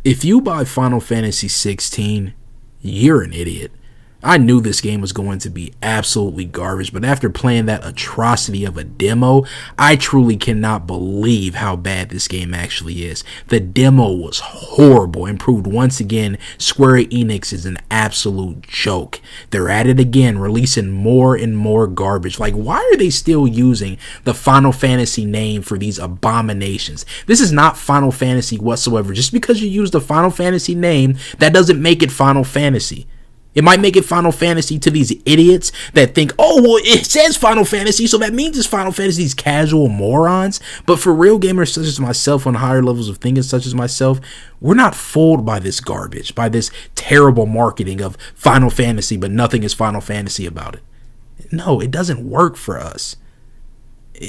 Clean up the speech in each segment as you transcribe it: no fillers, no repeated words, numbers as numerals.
If you buy Final Fantasy 16, you're an idiot. I knew this game was going to be absolutely garbage, but after playing that atrocity of a demo, I truly cannot believe how bad this game actually is. The demo was horrible and proved once again Square Enix is an absolute joke. They're at it again, releasing more and more garbage. Like, why are they still using the Final Fantasy name for these abominations? This is not Final Fantasy whatsoever. Just because you use the Final Fantasy name, that doesn't make it Final Fantasy. It might make it Final Fantasy to these idiots that think, oh, well, it says Final Fantasy, so that means it's Final Fantasy, these casual morons. But for real gamers such as myself, on higher levels of thinking such as myself, we're not fooled by this garbage, by this terrible marketing of Final Fantasy, but nothing is Final Fantasy about it. No, it doesn't work for us.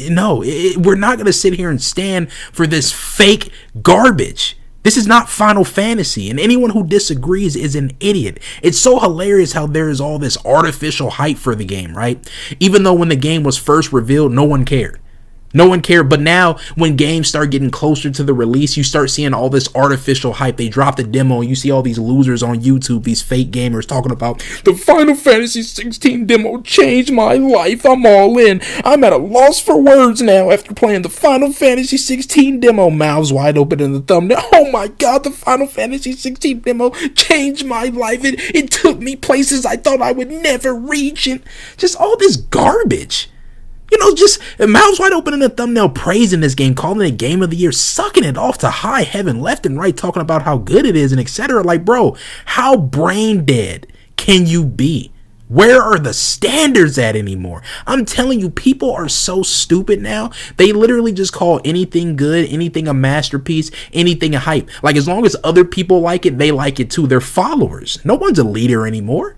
No, we're not going to sit here and stand for this fake garbage. This is not Final Fantasy, and anyone who disagrees is an idiot. It's so hilarious how there is all this artificial hype for the game, right? Even though when the game was first revealed, no one cared. No one cared, but now when games start getting closer to the release, you start seeing all this artificial hype. They drop the demo, and you see all these losers on YouTube, these fake gamers talking about the Final Fantasy 16 demo changed my life. I'm all in. I'm at a loss for words now after playing the Final Fantasy 16 demo. Mouths wide open in the thumbnail. Oh my god, the Final Fantasy 16 demo changed my life. It took me places I thought I would never reach, and just all this garbage. You know, just mouths wide open in the thumbnail, praising this game, calling it game of the year, sucking it off to high heaven, left and right, talking about how good it is and etc. Like, bro, how brain dead can you be? Where are the standards at anymore? I'm telling you, people are so stupid now. They literally just call anything good, anything a masterpiece, anything a hype. Like, as long as other people like it, they like it too. They're followers. No one's a leader anymore.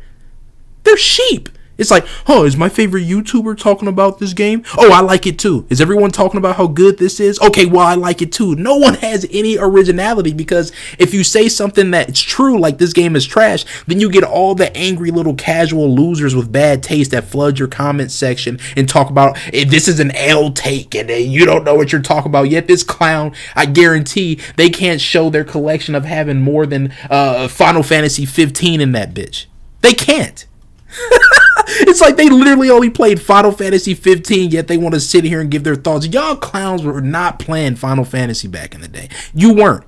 They're sheep. It's like, oh, is my favorite YouTuber talking about this game? Oh, I like it too. Is everyone talking about how good this is? Okay, well, I like it too. No one has any originality, because if you say something that's true, like this game is trash, then you get all the angry little casual losers with bad taste that flood your comment section and talk about, this is an L take and you don't know what you're talking about. Yet this clown, I guarantee they can't show their collection of having more than Final Fantasy 15 in that bitch. They can't. It's like they literally only played Final Fantasy 15, yet they want to sit here and give their thoughts. Y'all clowns were not playing Final Fantasy back in the day. You weren't.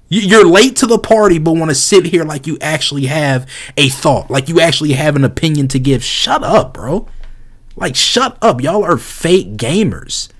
You're late to the party, but want to sit here like you actually have a thought, like you actually have an opinion to give. Shut up, bro. Like, shut up. Y'all are fake gamers.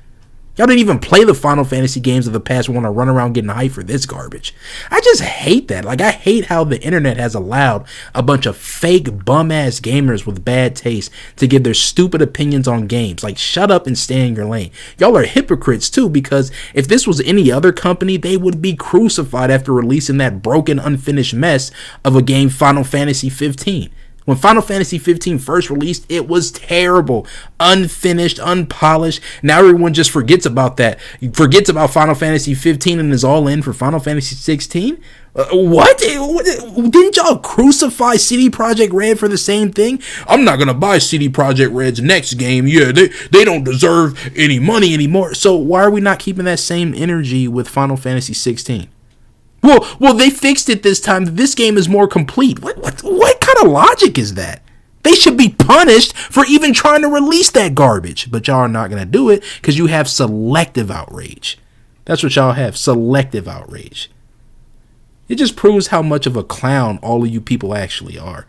Y'all didn't even play the Final Fantasy games of the past. We want to run around getting hyped for this garbage. I just hate that. Like, I hate how the internet has allowed a bunch of fake bum-ass gamers with bad taste to give their stupid opinions on games. Like, shut up and stay in your lane. Y'all are hypocrites, too, because if this was any other company, they would be crucified after releasing that broken, unfinished mess of a game, Final Fantasy 15. When Final Fantasy 15 first released, it was terrible, unfinished, unpolished. Now everyone just forgets about that. Forgets about Final Fantasy 15 and is all in for Final Fantasy 16. What? Didn't y'all crucify CD Projekt Red for the same thing? I'm not gonna buy CD Projekt Red's next game. Yeah, they don't deserve any money anymore. So why are we not keeping that same energy with Final Fantasy 16? Well, they fixed it this time. This game is more complete. What kind of logic is that? They should be punished for even trying to release that garbage. But y'all are not going to do it because you have selective outrage. That's what y'all have, selective outrage. It just proves how much of a clown all of you people actually are.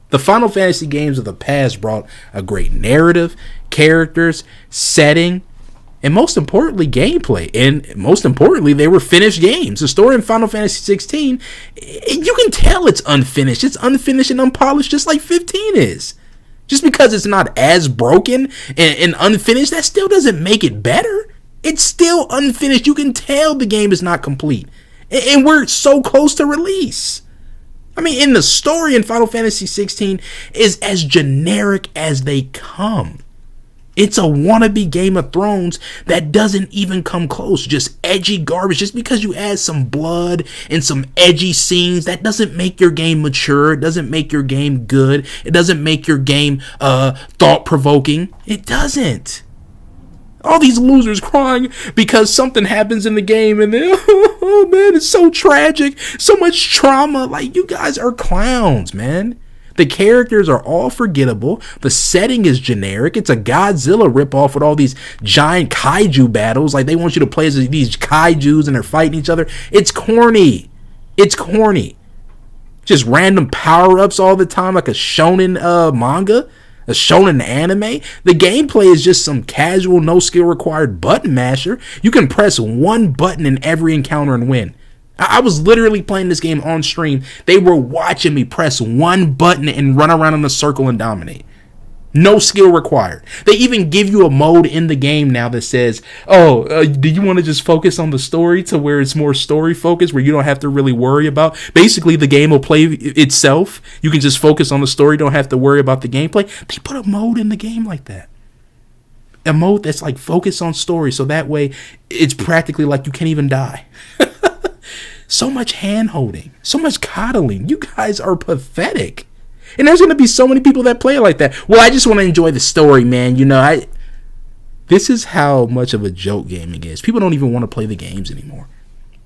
The Final Fantasy games of the past brought a great narrative, characters, setting, and most importantly, gameplay. And most importantly, they were finished games. The story in Final Fantasy 16, you can tell it's unfinished. It's unfinished and unpolished just like 15 is. Just because it's not as broken and unfinished, that still doesn't make it better. It's still unfinished. You can tell the game is not complete. And we're so close to release. I mean, in the story in Final Fantasy 16 is as generic as they come. It's a wannabe Game of Thrones that doesn't even come close. Just edgy garbage. Just because you add some blood and some edgy scenes, that doesn't make your game mature. It doesn't make your game good. It doesn't make your game thought-provoking. It doesn't. All these losers crying because something happens in the game and then, oh man, it's so tragic. So much trauma. Like, you guys are clowns, man. The characters are all forgettable. The setting is generic. It's a Godzilla ripoff with all these giant kaiju battles. Like, they want you to play as these kaijus and they're fighting each other. It's corny. It's corny. Just random power-ups all the time like a shonen manga. A shonen anime. The gameplay is just some casual, no skill required button masher. You can press one button in every encounter and win. I was literally playing this game on stream. They were watching me press one button and run around in a circle and dominate. No skill required. They even give you a mode in the game now that says, do you want to just focus on the story to where it's more story focused, where you don't have to really worry about, basically the game will play itself. You can just focus on the story, don't have to worry about the gameplay. They put a mode in the game like that. A mode that's like focus on story, so that way it's practically like you can't even die. So much hand holding, so much coddling. You guys are pathetic. And there's going to be so many people that play it like that. Well, I just want to enjoy the story, man. This is how much of a joke gaming is. People don't even want to play the games anymore.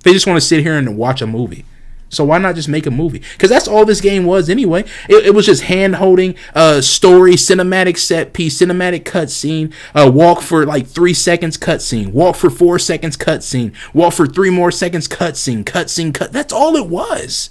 They just want to sit here and watch a movie. So why not just make a movie? Because that's all this game was anyway. It was just hand-holding, story, cinematic set piece, cinematic cutscene, walk for like 3 seconds cutscene, walk for 4 seconds cutscene, walk for 3 more seconds cutscene. That's all it was.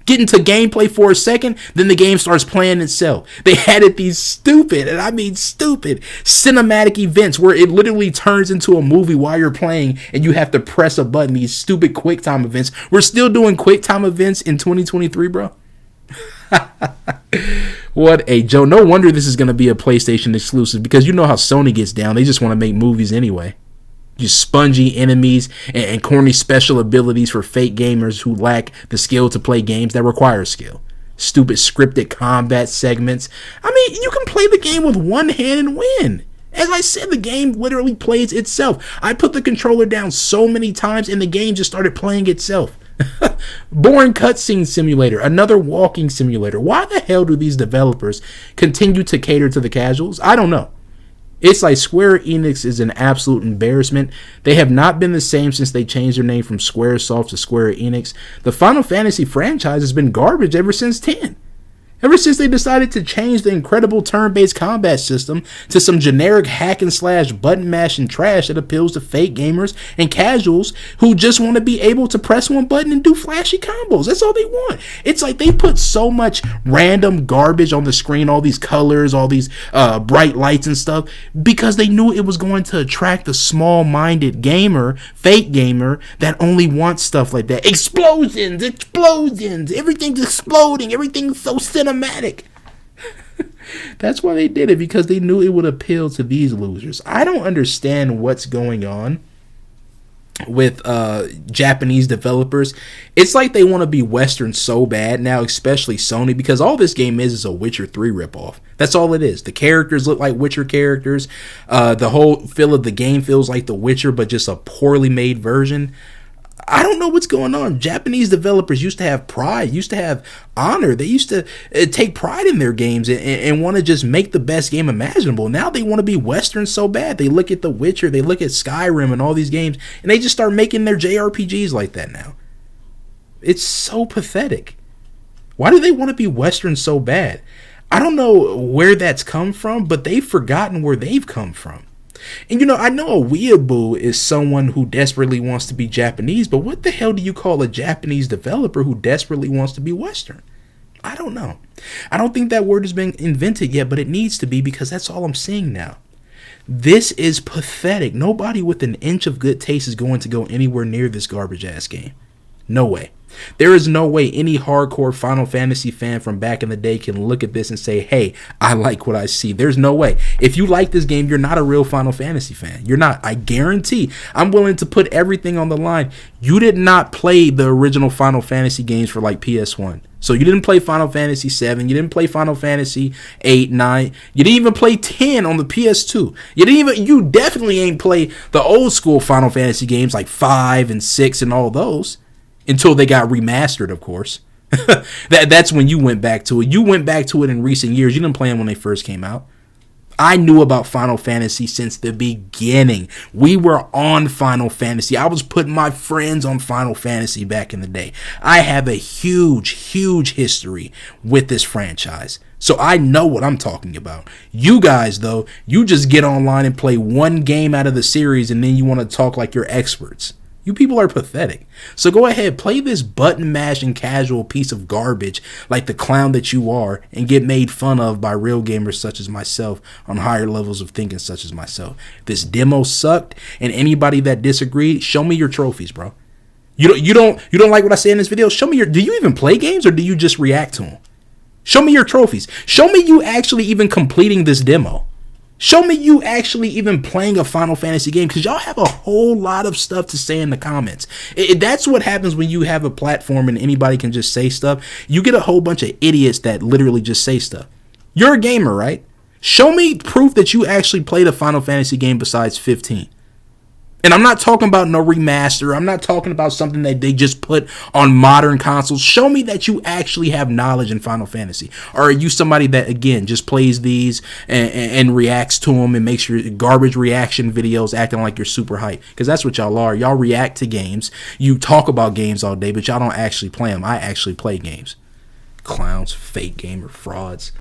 Get into gameplay for a second, then the game starts playing itself. They added these stupid, and I mean stupid, cinematic events where it literally turns into a movie while you're playing and you have to press a button. These stupid QuickTime events. We're still doing QuickTime events in 2023, bro. What a joke. No wonder this is going to be a PlayStation exclusive, because you know how Sony gets down. They just want to make movies anyway. Just spongy enemies and corny special abilities for fake gamers who lack the skill to play games that require skill. Stupid scripted combat segments. I mean, you can play the game with one hand and win. As I said, the game literally plays itself. I put the controller down so many times and the game just started playing itself. Boring cutscene simulator, another walking simulator. Why the hell do these developers continue to cater to the casuals? I don't know. It's like Square Enix is an absolute embarrassment. They have not been the same since they changed their name from Squaresoft to Square Enix. The Final Fantasy franchise has been garbage ever since 10. Ever since they decided to change the incredible turn-based combat system to some generic hack and slash button mashing trash that appeals to fake gamers and casuals who just want to be able to press one button and do flashy combos. That's all they want. It's like they put so much random garbage on the screen, all these colors, all these bright lights and stuff, because they knew it was going to attract the small-minded gamer, fake gamer, that only wants stuff like that. Explosions, everything's exploding, everything's so cinematic. That's why they did it, because they knew it would appeal to these losers. I don't understand what's going on with Japanese developers. It's like they want to be Western so bad now, especially Sony, because all this game is a Witcher 3 ripoff. That's all it is. The characters look like Witcher characters. The whole feel of the game feels like The Witcher, but just a poorly made version. I don't know what's going on. Japanese developers used to have pride, used to have honor. They used to take pride in their games and want to just make the best game imaginable. Now they want to be Western so bad. They look at The Witcher, they look at Skyrim and all these games, and they just start making their JRPGs like that now. It's so pathetic. Why do they want to be Western so bad? I don't know where that's come from, but they've forgotten where they've come from. And I know a weeaboo is someone who desperately wants to be Japanese, but what the hell do you call a Japanese developer who desperately wants to be Western? I don't know. I don't think that word has been invented yet, but it needs to be, because that's all I'm seeing now. This is pathetic. Nobody with an inch of good taste is going to go anywhere near this garbage ass game. No way. There is no way any hardcore Final Fantasy fan from back in the day can look at this and say, hey, I like what I see. There's no way. If you like this game, you're not a real Final Fantasy fan. You're not. I guarantee. I'm willing to put everything on the line. You did not play the original Final Fantasy games for like PS1. So you didn't play Final Fantasy 7. You didn't play Final Fantasy 8, 9. You didn't even play 10 on the PS2. You definitely ain't play the old school Final Fantasy games like 5 and 6 and all those. Until they got remastered, of course. That's when you went back to it. You went back to it in recent years. You didn't play them when they first came out. I knew about Final Fantasy since the beginning. We were on Final Fantasy. I was putting my friends on Final Fantasy back in the day. I have a huge history with this franchise. So I know what I'm talking about. You guys, though, you just get online and play one game out of the series and then you want to talk like you're experts. You people are pathetic. So go ahead, play this button mashing casual piece of garbage like the clown that you are and get made fun of by real gamers such as myself on higher levels of thinking such as myself. This demo sucked, and anybody that disagreed, show me your trophies, bro. You don't like what I say in this video? Show me do you even play games or do you just react to them? Show me your trophies. Show me you actually even completing this demo. Show me you actually even playing a Final Fantasy game, because y'all have a whole lot of stuff to say in the comments. That's what happens when you have a platform and anybody can just say stuff. You get a whole bunch of idiots that literally just say stuff. You're a gamer, right? Show me proof that you actually played a Final Fantasy game besides 15. And I'm not talking about no remaster. I'm not talking about something that they just put on modern consoles. Show me that you actually have knowledge in Final Fantasy. Or are you somebody that, again, just plays these and reacts to them and makes your garbage reaction videos acting like you're super hype? Because that's what y'all are. Y'all react to games. You talk about games all day, but y'all don't actually play them. I actually play games. Clowns, fake gamer, frauds.